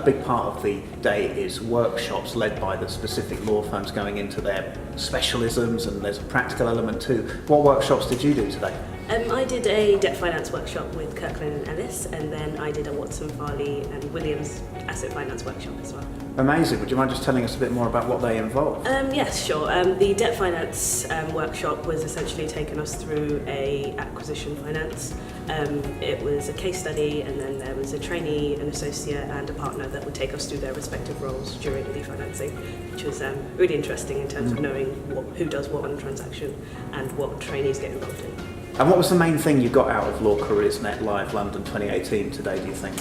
A big part of the day is workshops led by the specific law firms going into their specialisms, and there's a practical element too. What workshops did you do today? I did a debt finance workshop with Kirkland and Ellis, and then I did a Watson, Farley and Williams asset finance workshop as well. Amazing. Would you mind just telling us a bit more about what they involve? Yes, sure. The debt finance workshop was essentially taking us through a acquisition finance. It was a case study, and then there was a trainee, an associate and a partner that would take us through their respective roles during the financing, which was really interesting in terms of knowing who does what on a transaction and what trainees get involved in. And what was the main thing you got out of LawCareersNetLIVE London 2018 today, do you think?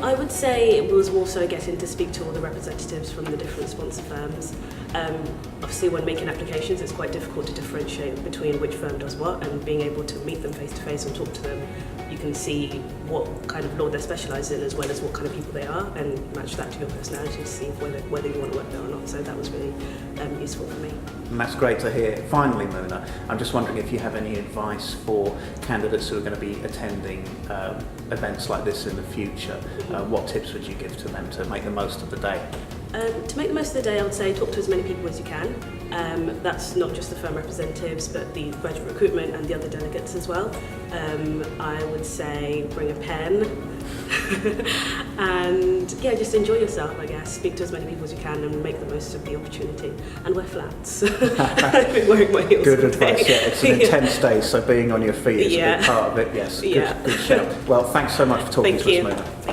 I would say it was more so getting to speak to all the representatives from the different sponsor firms. Obviously when making applications it's quite difficult to differentiate between which firm does what, and being able to meet them face to face and talk to them, you can see what kind of law they're specialised in as well as what kind of people they are, and match that to your personality to see whether you want to work there or not. So that was really useful for me. And that's great to hear. Finally, Mounah, I'm just wondering if you have any advice for candidates who are going to be attending events like this in the future. What tips would you give to them to make the most of the day? To make the most of the day, I would say talk to as many people as you can. That's not just the firm representatives, but the graduate recruitment and the other delegates as well. I would say bring a pen and just enjoy yourself, I guess. Speak to as many people as you can and make the most of the opportunity. And wear flats. I've been wearing my heels. Good advice, yeah. It's an intense day, so being on your feet is a big part of it, yes. Good shout. Well, thanks so much for talking to us, Mounah.